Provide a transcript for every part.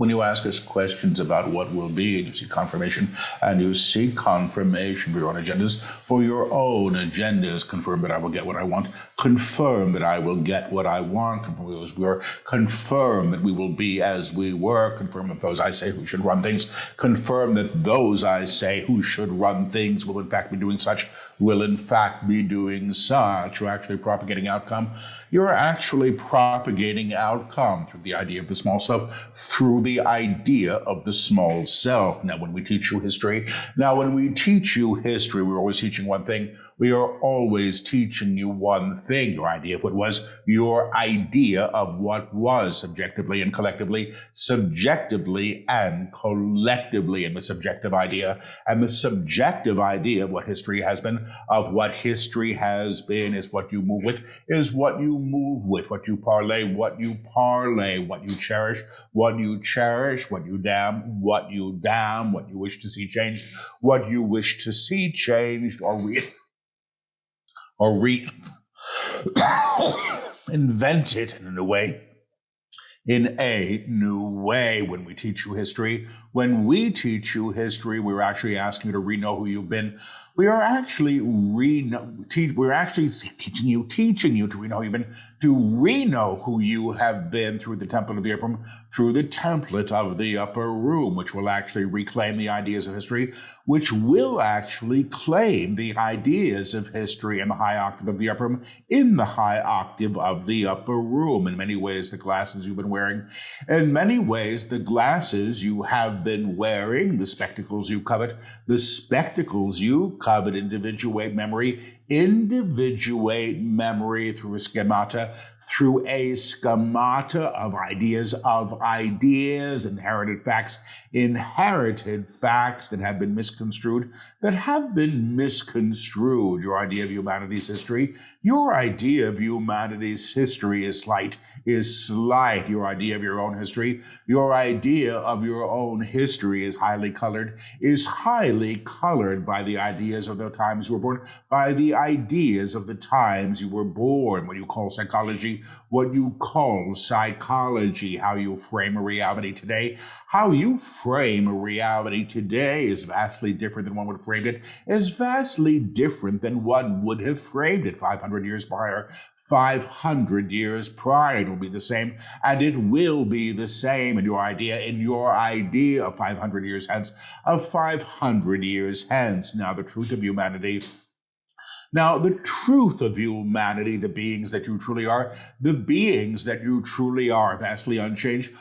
when you ask us questions about what will be, and you seek confirmation, and you seek confirmation for your own agendas, confirm that I will get what I want, confirm that I will get what I want, confirm that we will be as we were, confirm that those I say who should run things, confirm that those I say who should run things will in fact be doing such, will in fact be doing such. You're actually propagating outcome. You're actually propagating outcome through the idea of the small self, through the idea of the small self. Now, when we teach you history, we're always teaching one thing. We are always teaching you one thing, your idea of what was, your idea of what was, subjectively and collectively, subjectively and collectively, and the subjective idea. And the subjective idea of what history has been, of what history has been, is what you move with, is what you move with, what you parlay, what you cherish, what you cherish, what you damn, what you wish to see changed, what you wish to see changed, or invented in a way. In a new way. When we teach you history, we're actually asking you to re-know who you've been. We're actually teaching you to re-know who you've been, to re-know who you have been through the template of the upper room, through the template of the upper room, which will actually reclaim the ideas of history, which will actually claim the ideas of history in the high octave of the upper room, in the high octave of the upper room. In many ways, the glasses you've been wearing, in many ways, the glasses you have been wearing, the spectacles you covet, individuate memory through a schemata of ideas, inherited facts that have been misconstrued, Your idea of humanity's history, is slight. Your idea of your own history, is highly colored by the ideas of the times you were born, by the ideas of the times you were born. What you call psychology, how you frame a reality today. How you frame a reality today is vastly different than one would have framed it, is vastly different than one would have framed it 500 years prior. 500 years prior, it will be the same, and it will be the same in your idea of 500 years hence, Now, the truth of humanity, the beings that you truly are, vastly unchanged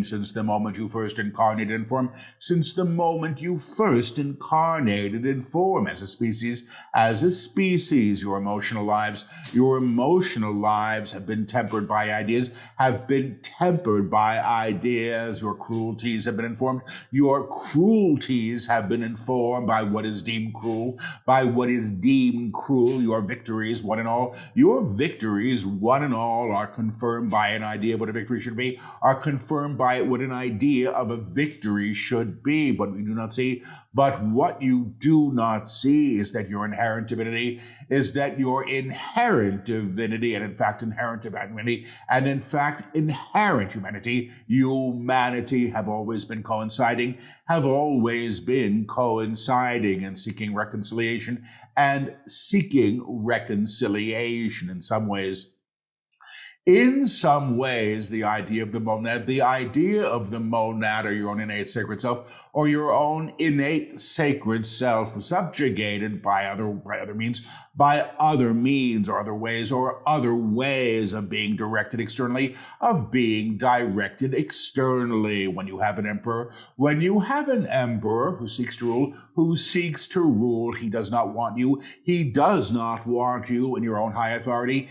since the moment you first incarnated in form, as a species, your emotional lives have been tempered by ideas, your cruelties have been informed, by what is deemed cruel, your victories, one and all, are confirmed by an idea of what a victory should be, are confirmed by what an idea of a victory should be. But what you do not see is that your inherent divinity, and in fact inherent divinity, and in fact inherent humanity have always been coinciding and seeking reconciliation In some ways, the idea of the monad, or your own innate sacred self, subjugated by other means or other ways of being directed externally, When you have an emperor who seeks to rule, he does not want you in your own high authority,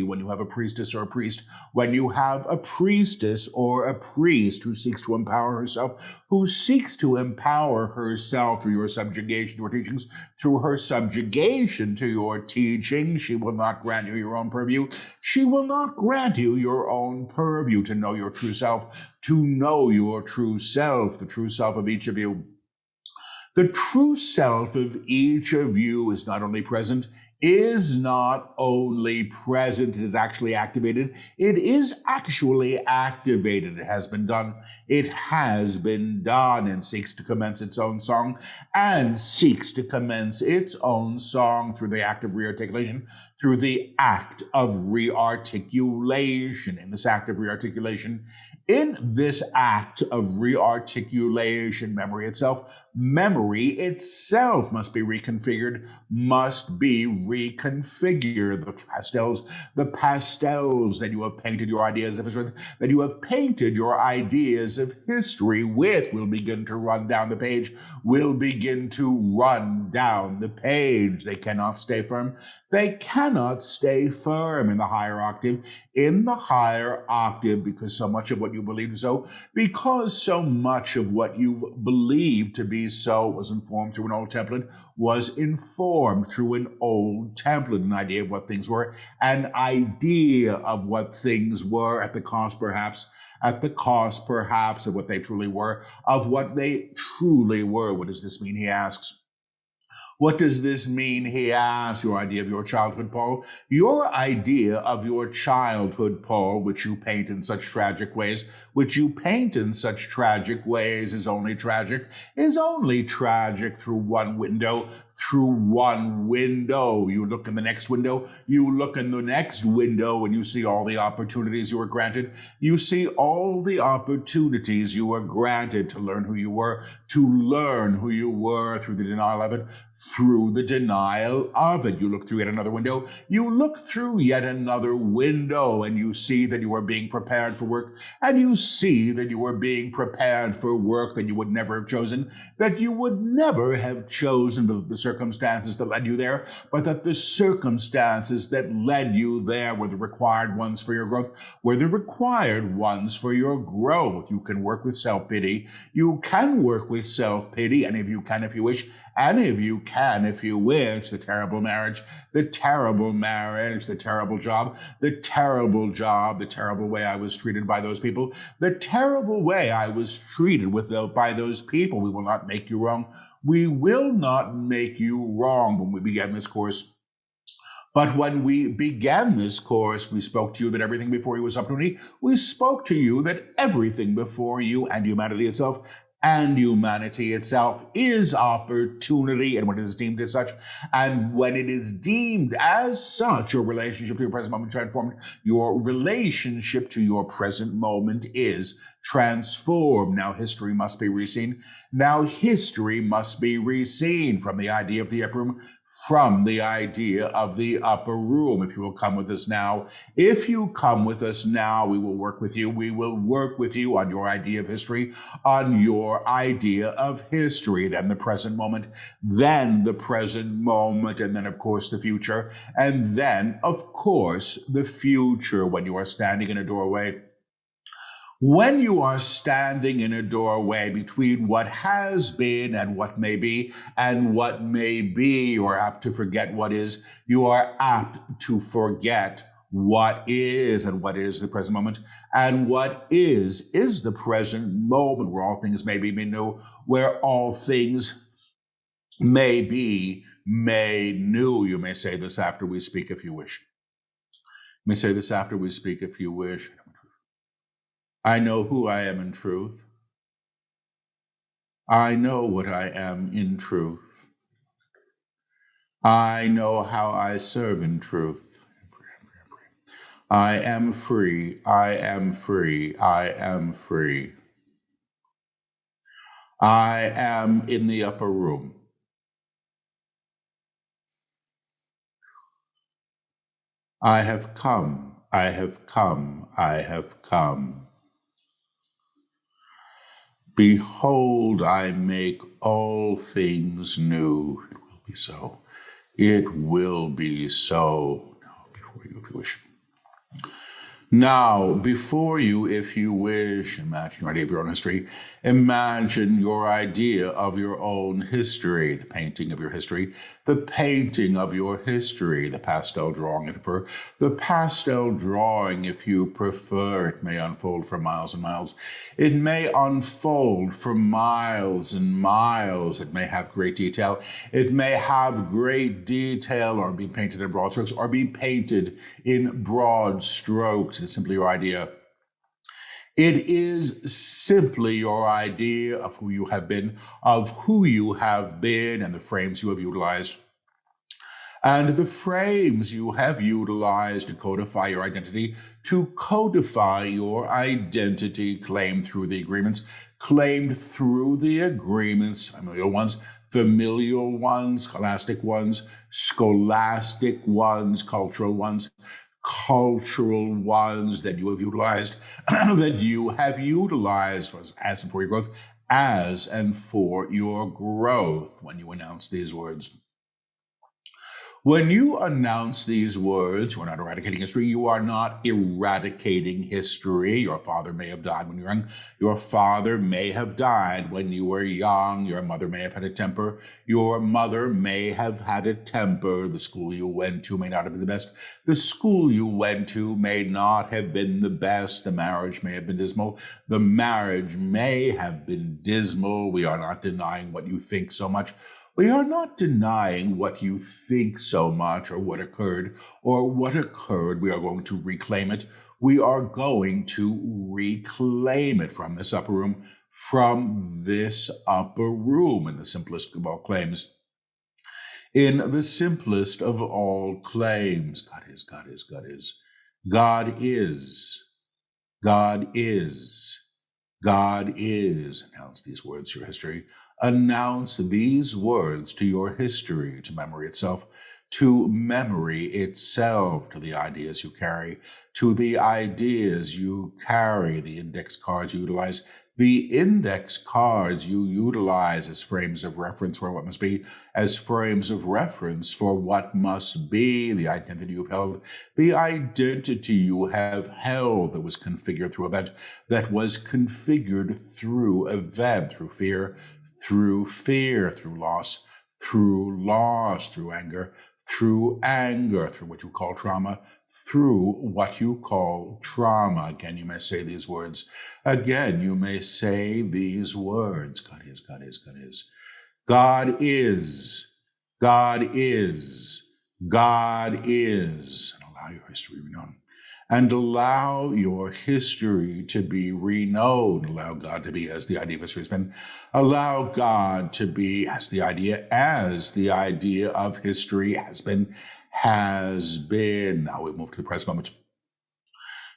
When you have a priestess or a priest, who seeks to empower herself through your subjugation to her teachings, she will not grant you your own purview. To know your true self, the true self of each of you. The true self of each of you is not only present is not only present, it is actually activated. It is actually activated. It has been done. It has been done, and seeks to commence its own song, and seeks to commence its own song through the act of rearticulation, through the act of rearticulation. In this act of rearticulation, in this act of rearticulation, memory itself must be reconfigured, must be reconfigured. The pastels that you have painted your ideas of history, with will begin to run down the page, They cannot stay firm. They cannot stay firm in the higher octave, because so much of what you believed so, because so much of what you've believed to be so was informed through an old template, an idea of what things were, an idea of what things were at the cost perhaps of what they truly were, of what they truly were. What does this mean, he asks? What does this mean, he asks? Your idea of your childhood, Paul? Your idea of your childhood, Paul, which you paint in such tragic ways, is only tragic through one window. You look in the next window, and you see all the opportunities you were granted. You see all the opportunities you were granted to learn who you were, through the denial of it, You look through yet another window. And you see that you are being prepared for work, that you would never have chosen, but the circumstances that led you there, but that the circumstances that led you there were the required ones for your growth, You can work with self-pity. Any of you can if you wish. The terrible marriage, the terrible job, the terrible way I was treated by those people, by those people. We will not make you wrong. When we began this course. But when we began this course, we spoke to you that everything before you was opportunity. We spoke to you that everything before you and humanity itself is opportunity, and when it is deemed as such, your relationship to your present moment transformed. Your relationship to your present moment is transformed. Now history must be reseen. From the idea of the upper room, If you will come with us now, we will work with you. On your idea of history, then the present moment, and then, of course, the future, and then, of course, the future. When you are standing in a doorway, between what has been and what may be, you are apt to forget what is. You are apt to forget what is, and what is the present moment. And what is the present moment, where all things may be made new, where all things may be made new. You may say this after we speak if you wish. I know who I am in truth. I know what I am in truth. I know how I serve in truth. I am free. I am free. I am free. I am in the upper room. I have come. I have come. I have come. Behold, I make all things new. It will be so. It will be so. Now, before you, if you wish. Now, before you, if you wish, imagine your idea of your own history. Imagine your idea of your own history, the painting of your history, the painting of your history, the pastel drawing, if you prefer. The pastel drawing, if you prefer, it may unfold for miles and miles. It may unfold for miles and miles. It may have great detail. It may have great detail or be painted in broad strokes or be painted in broad strokes. It's simply your idea. It is simply your idea of who you have been, and the frames you have utilized. And the frames you have utilized to codify your identity, claimed through the agreements, familial ones, scholastic ones, cultural ones that you have utilized, as and for your growth, when you announce these words. When you announce these words, you are not eradicating history. You are not eradicating history. Your father may have died when you were young. Your father may have died when you were young. Your mother may have had a temper. Your mother may have had a temper. The school you went to may not have been the best. The school you went to may not have been the best. The marriage may have been dismal. The marriage may have been dismal. We are not denying what you think so much. We are not denying what you think so much or what occurred. We are going to reclaim it. We are going to reclaim it from this upper room, in the simplest of all claims. In the simplest of all claims, God is, God is, God is. God is. God is. God is. Announce these words to your history. Announce these words to your history, to memory itself, to the ideas you carry, the index cards you utilize. The index cards you utilize as frames of reference for what must be, the identity you've held, the identity you have held that was configured through event, through fear, through loss, through anger, through what you call trauma, Again, you may say these words. God is, God is, God is. God is. God is. God is. And allow your history to be known. And allow your history to be reknown. Allow God to be as the idea of history has been. Allow God to be as the idea of history has been. Now we move to the present moment.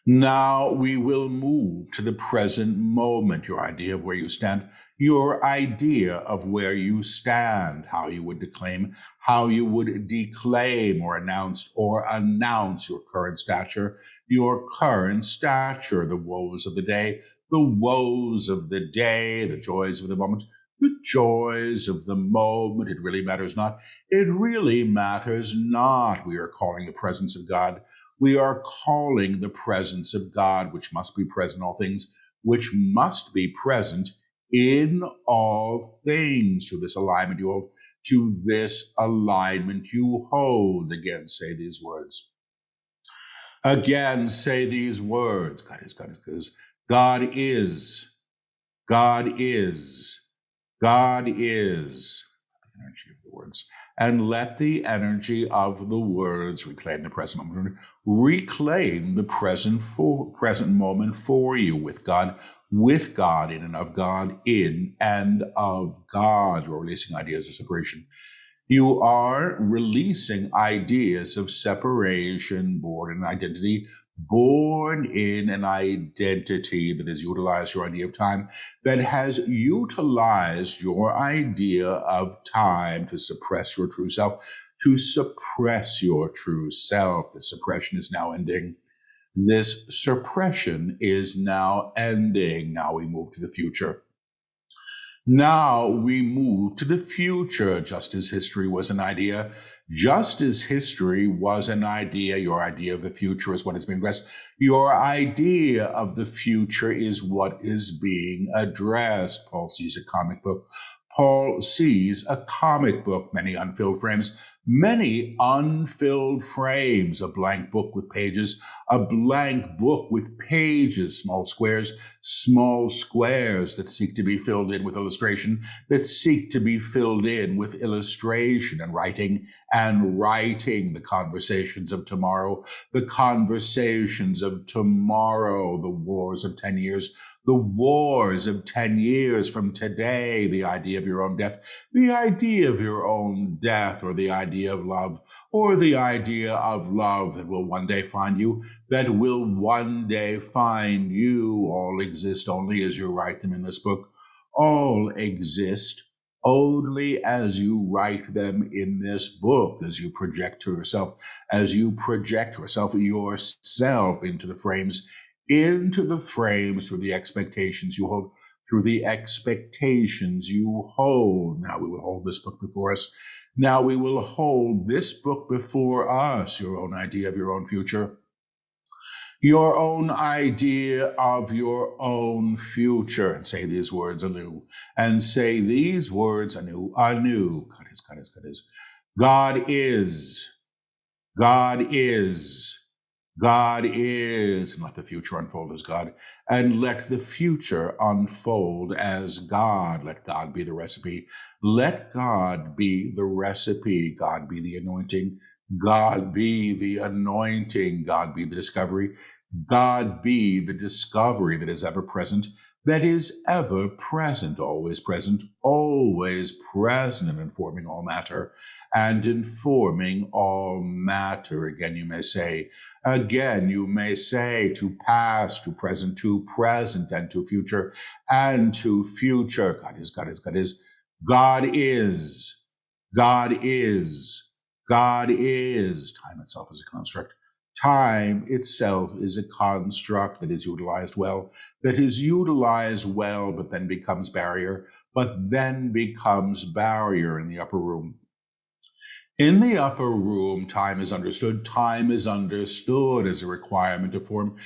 Now we will move to the present moment, your idea of where you stand, how you would declaim or announce your current stature, the woes of the day, the joys of the moment. The joys of the moment, it really matters not. It really matters not. We are calling the presence of God. We are calling the presence of God, which must be present in all things, which must be present in all things. To this alignment you hold, Again, say these words. Again, say these words. God is, God is, God is. God is. God is. God is. The energy of the words. And let the energy of the words reclaim the present moment. Reclaim the present moment for you with God, in and of God, in and of God. You're releasing ideas of separation. You are releasing ideas of separation, born in identity that has utilized your idea of time, that has utilized your idea of time to suppress your true self, The suppression is now ending. This suppression is now ending. Now we move to the future. Now we move to the future, just as history was an idea. Just as history was an idea, your idea of the future is what is being addressed. Your idea of the future is what is being addressed. Paul sees a comic book. Paul sees a comic book, many unfilled frames, a blank book with pages, a blank book with pages, small squares that seek to be filled in with illustration, that seek to be filled in with illustration and writing the conversations of tomorrow, the wars of 10 years, the wars of 10 years from today, the idea of your own death, the idea of your own death, or the idea of love, or the idea of love that will one day find you, all exist only as you write them in this book. All exist only as you write them in this book, as you project yourself into the frames, through the expectations you hold, Now we will hold this book before us. Your own idea of your own future. Your own idea of your own future. And say these words anew. God is. God is, and let the future unfold as God, and let the future unfold as God. Let God be the recipe. Let God be the recipe. God be the anointing. God be the anointing. God be the discovery. God be the discovery that is ever present, always present, and informing all matter, Again, you may say, to past, to present, and to future, God is. God is. Time itself is a construct. Time itself is a construct that is utilized well, but then becomes barrier, in the upper room. In the upper room, time is understood. Time is understood as a requirement of form,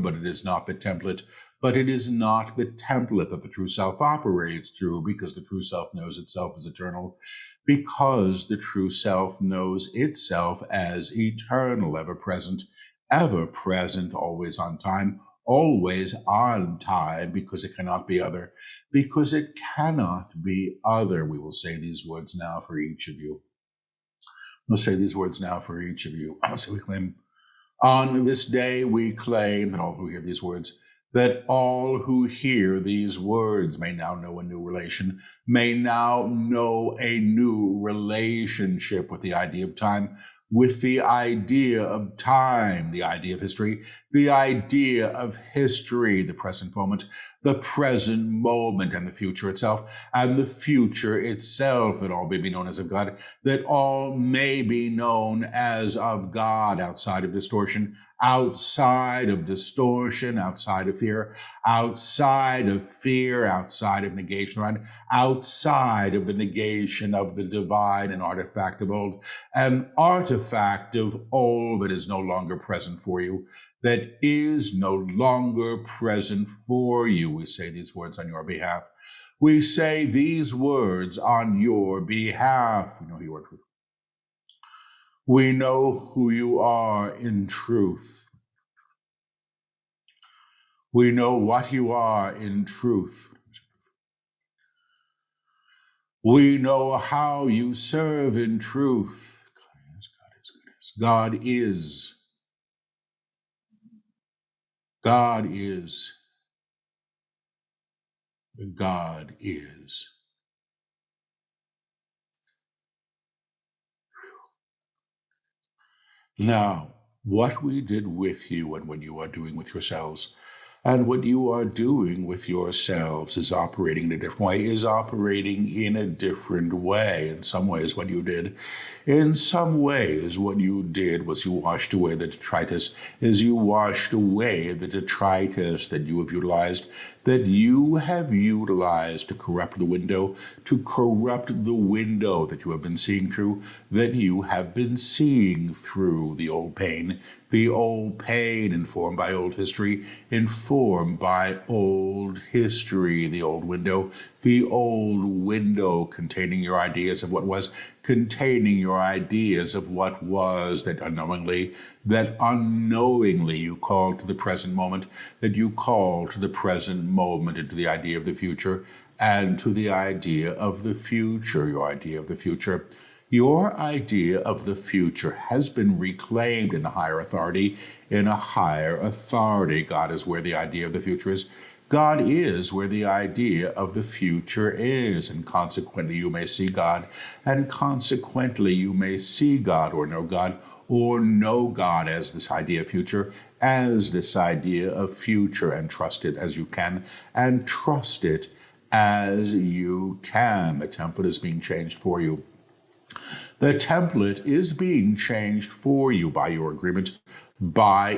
but it is not the template. But it is not the template that the true self operates through, because the true self knows itself as eternal, because the true self knows itself as eternal, ever present, always on time, because it cannot be other. We will say these words now for each of you. So we claim, on this day we claim that all who hear these words, may now know a new relation, may now know a new relationship with the idea of time, the idea of history, the idea of history, the present moment and the future itself, that all may be known as of God, outside of distortion, outside of fear, outside of negation, outside of the negation of the divine, an artifact of old that is no longer present for you, We say these words on your behalf. We know you are truth. We know who you are in truth. We know what you are in truth. We know how you serve in truth. God is. God is. God is. Now, what we did with you and what you are doing with yourselves, and what you are doing with yourselves is operating in a different way. In some ways, what you did was you washed away the detritus, that you have utilized that you have utilized to corrupt the window, that you have been seeing through, that you have been seeing through the old pain informed by old history, the old window containing your ideas of what was, containing your ideas of what was, that unknowingly you call to the present moment, into the idea of the future, and to the idea of the future, your idea of the future. Your idea of the future has been reclaimed in a higher authority. God is where the idea of the future is. God is where the idea of the future is, and consequently you may see God, or know God as this idea of future, and trust it as you can, The template is being changed for you. The template is being changed for you by your agreement. Paul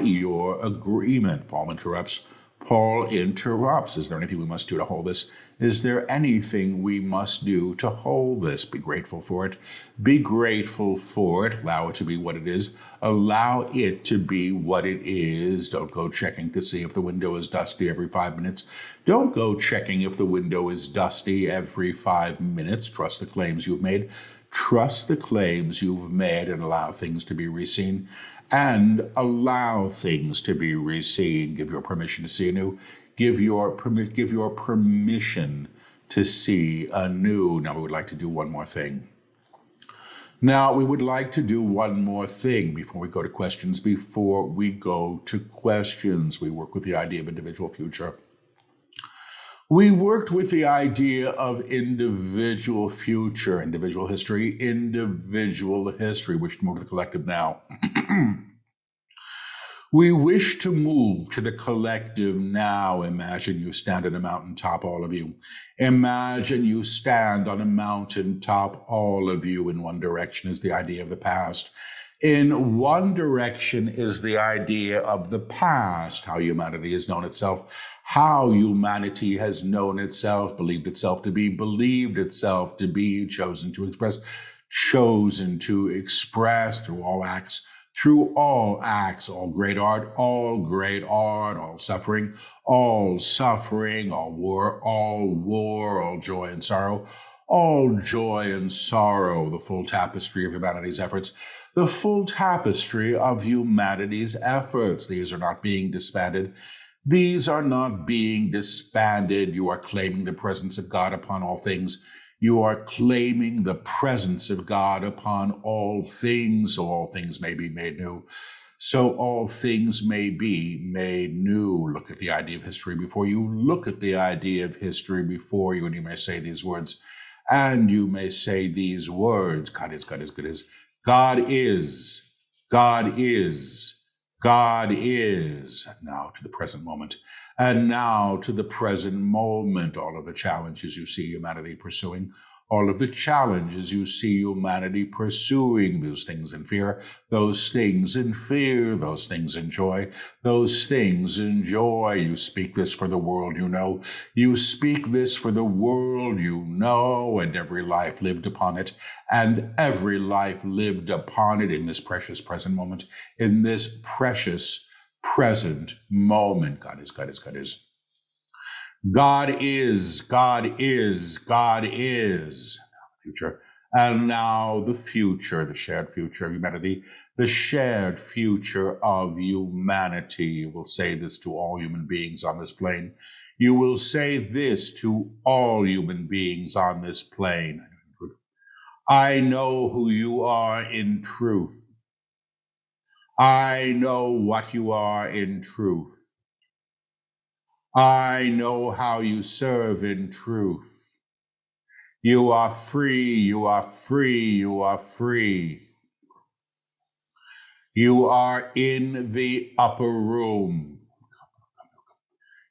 interrupts. Is there anything we must do to hold this? Is there anything we must do to hold this? Be grateful for it. Be grateful for it. Allow it to be what it is. Allow it to be what it is. Don't go checking to see if the window is dusty every 5 minutes. Don't go checking if the window is dusty every 5 minutes. Trust the claims you've made. And allow things to be reseen. Give your permission to see anew. Give your permission to see anew. Now we would like to do one more thing. Before we go to questions. We work with the idea of individual future. We worked with the idea of individual future, individual history, wish to move to the collective now. We wish to move to the collective now. Imagine you stand on a mountaintop, all of you. Imagine you stand on a mountaintop, all of you. In one direction is the idea of the past. In one direction is the idea of the past, how humanity has known itself, believed itself to be, chosen to express through all acts, all great art, all suffering, all war, all joy and sorrow, the full tapestry of humanity's efforts. These are not being disbanded. You are claiming the presence of God upon all things. So all things may be made new. Look at the idea of history before you. And you may say these words. God is, God is, God is. God is. God is. Now to the present moment. All of the challenges you see humanity pursuing. Those things in fear, those things in joy, You speak this for the world you know. And every life lived upon it. In this precious present moment. God is, God is, God is. God is. Future. And now the future, the shared future of humanity. You will say this to all human beings on this plane. I know who you are in truth. I know what you are in truth. I know how you serve in truth. You are free. You are in the upper room.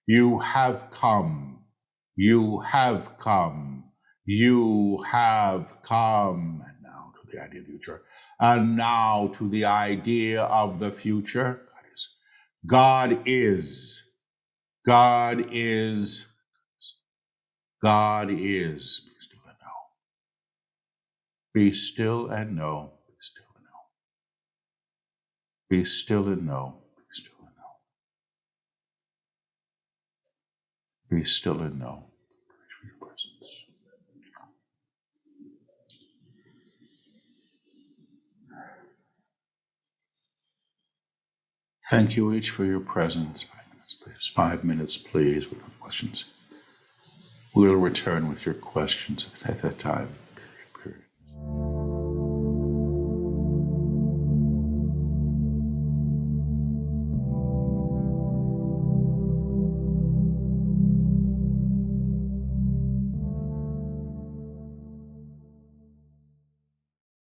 You have come. And now to the idea of the future. And now to the idea of the future. God is. God is. God is. Be still and know. Be still and know. Be still and know. Be still and know. Be still and know. For your presence. Thank you each for your presence. 5 minutes, please. 5 minutes, please, with questions. We'll return with your questions at that time.